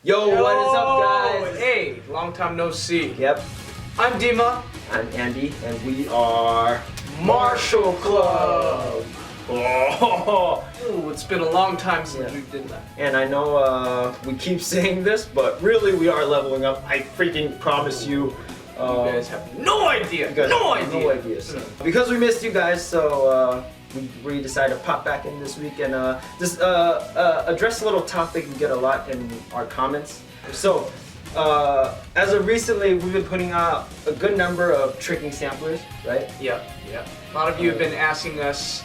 Yo, what is up, guys? Hey, long time no see. Yep. I'm Dima. I'm Andy, and we are Marshall Club. Oh. Ooh, it's been a long time since Yeah. we did that. And I know we keep saying this, but really we are leveling up. I freaking promise you. You guys have no idea. You guys No have idea. No idea. So. Because we missed you guys, so we decided to pop back in this week and just address a little topic we get a lot in our comments. So, as of recently, we've been putting out a good number of tricking samplers, right? Yep. A lot of you have been asking us,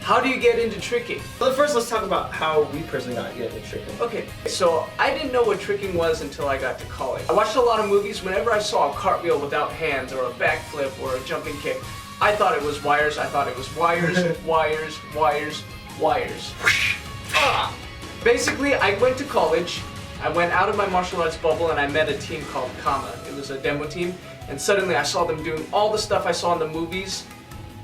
how do you get into tricking? But first, let's talk about how we personally got into tricking. Okay, so I didn't know what tricking was until I got to college. I watched a lot of movies. Whenever I saw a cartwheel without hands or a backflip or a jumping kick, I thought it was wires. I thought it was wires, wires. Basically, I went to college. I went out of my martial arts bubble and I met a team called Kama. It was a demo team, and suddenly I saw them doing all the stuff I saw in the movies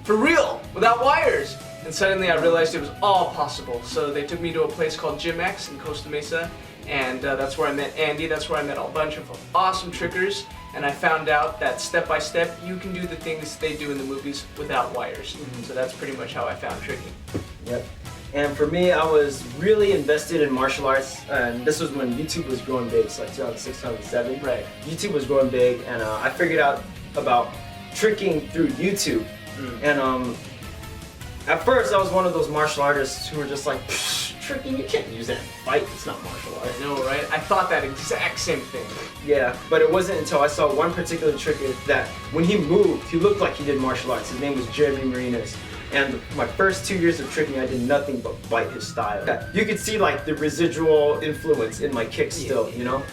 for real, without wires. And suddenly I realized it was all possible. So they took me to a place called Gym X in Costa Mesa, and that's where I met Andy. That's where I met a bunch of awesome trickers, and I found out that step by step you can do the things they do in the movies without wires. So that's pretty much how I found tricking. Yep. And for me, I was really invested in martial arts, and this was when YouTube was growing big, so like 2006, 2007. Right. YouTube was growing big, and I figured out about tricking through YouTube. And at first, I was one of those martial artists who were just like, tricking, you can't use that in a fight, it's not martial art. I know, right? I thought that exact same thing. Yeah, but it wasn't until I saw one particular tricker that when he moved, he looked like he did martial arts. His name was Jeremy Marinas. And my first 2 years of tricking, I did nothing but bite his style. You could see like the residual influence in my kicks still, you know?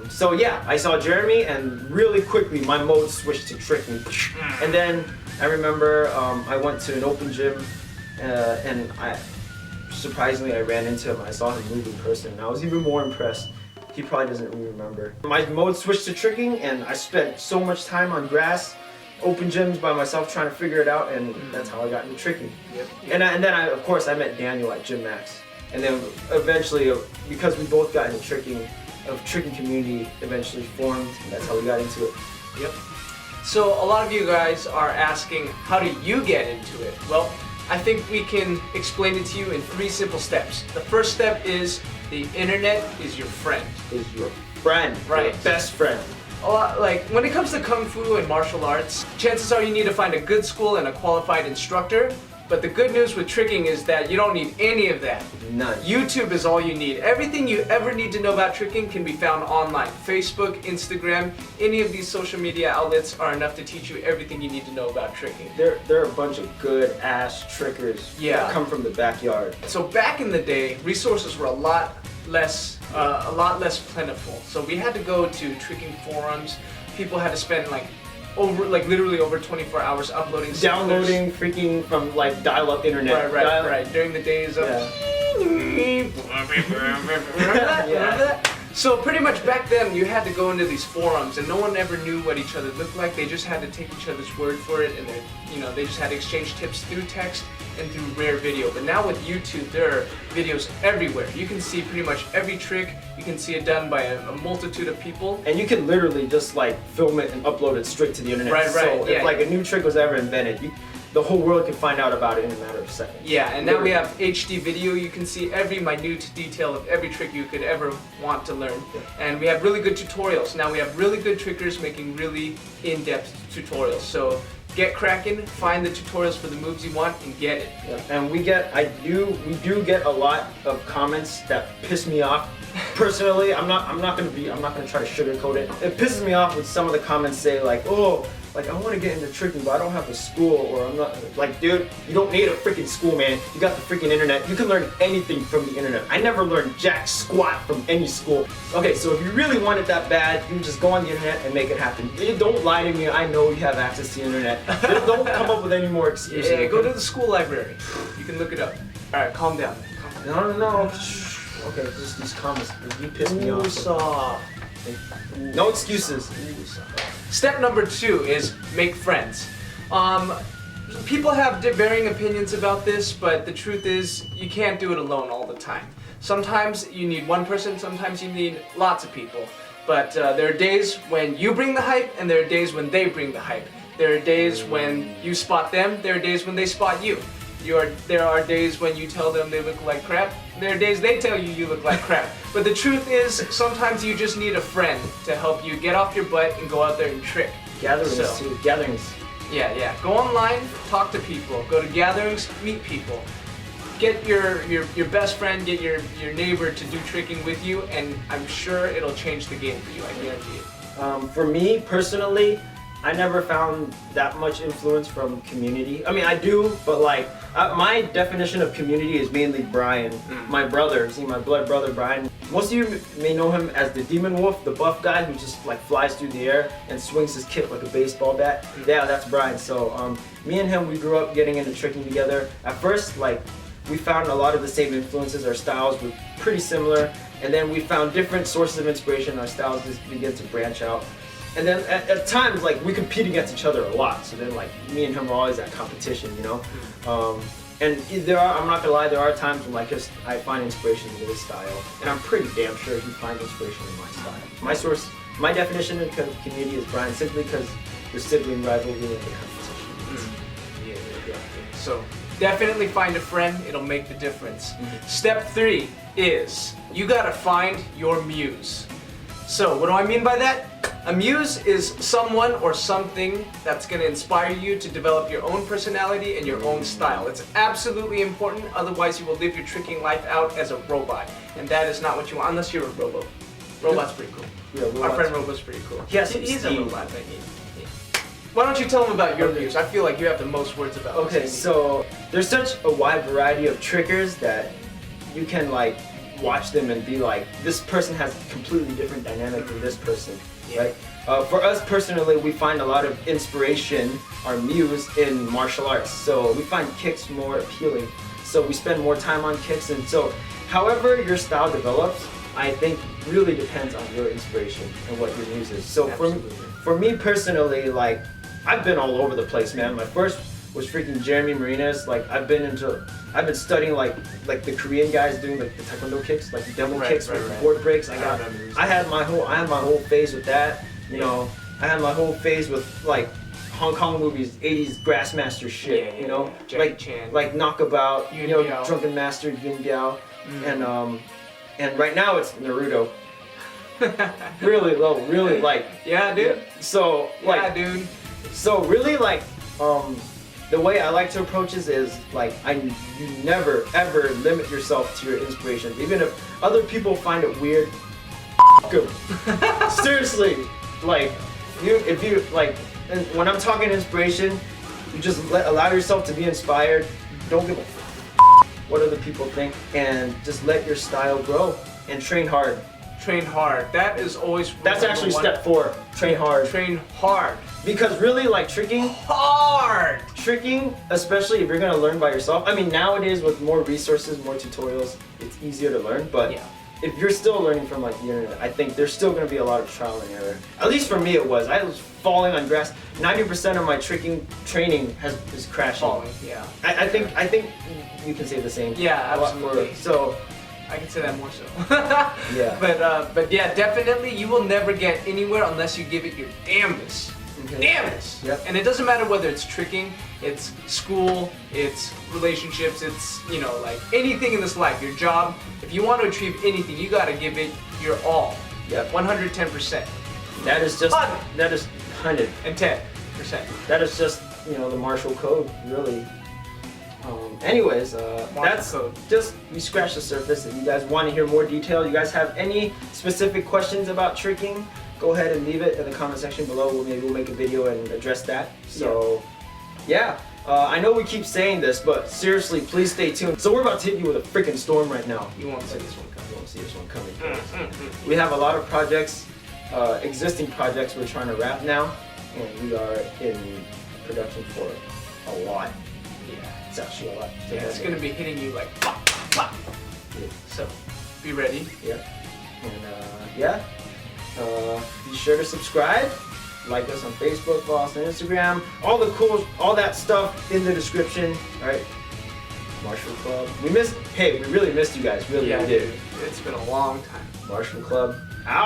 So yeah, I saw Jeremy, and really quickly my mode switched to tricking. And then I remember I went to an open gym, and surprisingly I ran into him. I saw him move in person, and I was even more impressed. He probably doesn't really remember. My mode switched to tricking, and I spent so much time on grass, open gyms by myself trying to figure it out, and that's how I got into tricking. Yep. And then of course I met Daniel at Gym Max, and then eventually, because we both got into tricking, a tricking community eventually formed, and that's how we got into it. Yep. So a lot of you guys are asking, how do you get into it? Well, I think we can explain it to you in 3 simple steps. The first step is the internet is your friend. Is your friend, Right. your best friend. A lot, like when it comes to Kung Fu and martial arts, chances are you need to find a good school and a qualified instructor. But the good news with tricking is that you don't need any of that. None. YouTube is all you need. Everything you ever need to know about tricking can be found online. Facebook, Instagram, any of these social media outlets are enough to teach you everything you need to know about tricking. There are a bunch of good ass trickers that come from the backyard. So back in the day, resources were a lot less plentiful. So we had to go to tricking forums. People had to spend literally over 24 hours uploading Downloading freaking from like dial-up internet. Right. During the days of Remember that? So pretty much back then you had to go into these forums and no one ever knew what each other looked like. They just had to take each other's word for it, and they just had to exchange tips through text and through rare video. But now with YouTube, there are videos everywhere. You can see pretty much every trick. You can see it done by a multitude of people. And you can literally just like film it and upload it straight to the internet. Right. So if like a new trick was ever invented, the whole world can find out about it in a matter of seconds. Yeah, and now we have HD video. You can see every minute detail of every trick you could ever want to learn. And we have really good tutorials. Now we have really good trickers making really in-depth tutorials. So get cracking, find the tutorials for the moves you want, and get it. Yeah. And we do get a lot of comments that piss me off. Personally, I'm not gonna try to sugarcoat it. It pisses me off when some of the comments say like, oh, like I want to get into tricking, but I don't have a school, or I'm not like, dude, you don't need a freaking school, man. You got the freaking internet. You can learn anything from the internet. I never learned jack squat from any school. Okay, so if you really want it that bad, you can just go on the internet and make it happen. Don't lie to me. I know you have access to the internet. Don't come up with any more excuses. Yeah, go to the school library. You can look it up. All right, calm down. No. Okay, just these comments. You piss me off. No excuses. Step number 2 is make friends. People have varying opinions about this, but the truth is you can't do it alone all the time. Sometimes you need one person, sometimes you need lots of people. But there are days when you bring the hype, and there are days when they bring the hype. There are days when you spot them, there are days when they spot you. There are days when you tell them they look like crap, there are days they tell you you look like crap. But the truth is, sometimes you just need a friend to help you get off your butt and go out there and trick. Gatherings too, gatherings. Yeah. Go online, talk to people, go to gatherings, meet people. Get your best friend, get your neighbor to do tricking with you, and I'm sure it'll change the game for you, I guarantee it. For me personally, I never found that much influence from community. I mean, I do, but like, my definition of community is mainly Brian, my brother. See, my blood brother Brian. Most of you may know him as the Demon Wolf, the buff guy who just like flies through the air and swings his kit like a baseball bat. Yeah, that's Brian. So me and him, we grew up getting into tricking together. At first, like, we found a lot of the same influences. Our styles were pretty similar, and then we found different sources of inspiration. Our styles just began to branch out. And then at times, like, we compete against each other a lot. So then, like, me and him were always at competition, you know? And I'm not gonna lie, there are times when, like, I find inspiration in his style. And I'm pretty damn sure he finds inspiration in my style. My definition of community is Brian, simply because there's sibling rivalry and the competition. Yeah. So, definitely find a friend, it'll make the difference. Step 3 is, you gotta find your muse. So, what do I mean by that? A muse is someone or something that's going to inspire you to develop your own personality and your own style. It's absolutely important, otherwise you will live your tricking life out as a robot. And that is not what you want, unless you're a robo. Robot's pretty cool. Yeah, our friend Robo's pretty cool. Yes, he's a robot, but Why don't you tell him about your muse? I feel like you have the most words about it. Okay, so there's such a wide variety of trickers that you can like watch them and be like, this person has a completely different dynamic than this person, right? For us personally, we find a lot of inspiration, our muse, in martial arts. So we find kicks more appealing. So we spend more time on kicks, and so however your style develops, I think really depends on your inspiration and what your muse is. So for me personally, like, I've been all over the place, man. My first was freaking Jeremy Marinas. Like, I've been studying like the Korean guys doing like the taekwondo kicks, like the demo kicks with board breaks. I had my whole phase with that. You know, I had my whole phase with like Hong Kong movies, 80s Grassmaster shit. You know, like Knockabout, you know, Drunken Master, Yin Biao, and right now it's Naruto. Really low, really like. Yeah, dude. So like, yeah, dude. So really, like, the way I like to approach this is like, you never ever limit yourself to your inspirations. Even if other people find it weird, f*** them. Seriously, like, if you like, and when I'm talking inspiration, you just allow yourself to be inspired. Don't give a f*** what other people think, and just let your style grow and train hard. Train hard. That is always. That's actually step 4. Train hard. Train hard. Because really, like, tricking, especially if you're gonna learn by yourself. I mean, nowadays with more resources, more tutorials, it's easier to learn. But if you're still learning from like the internet, I think there's still gonna be a lot of trial and error. At least for me, it was. I was falling on grass. 90% of my tricking training is crashing. Falling. Yeah. I think you can say the same. Yeah, absolutely. So. I can say that more so. Yeah. But yeah, definitely you will never get anywhere unless you give it your damnedest. Damnedest. Yep. And it doesn't matter whether it's tricking, it's school, it's relationships, it's, you know, like anything in this life, your job. If you want to achieve anything, you gotta give it your all. Yep. 110%. That is just 110%. That is just, you know, the martial code, really. Anyways, that's just, we scratched the surface. If you guys want to hear more detail, you guys have any specific questions about tricking, go ahead and leave it in the comment section below. Maybe we'll make a video and address that. So, yeah. I know we keep saying this, but seriously, please stay tuned. So we're about to hit you with a freaking storm right now. You won't see this one coming. You won't see this one coming. We have a lot of projects, existing projects we're trying to wrap now, and we are in production for a lot. Yeah. It's actually a lot. Yeah, it's gonna be hitting you like pop, pop, pop. Yeah. So, be ready. Yeah. And be sure to subscribe, like us on Facebook, follow us on Instagram, all that stuff in the description. All right. Marshall Club. We really missed you guys. Really, Yeah, we did. dude. It's been a long time. Marshall Club.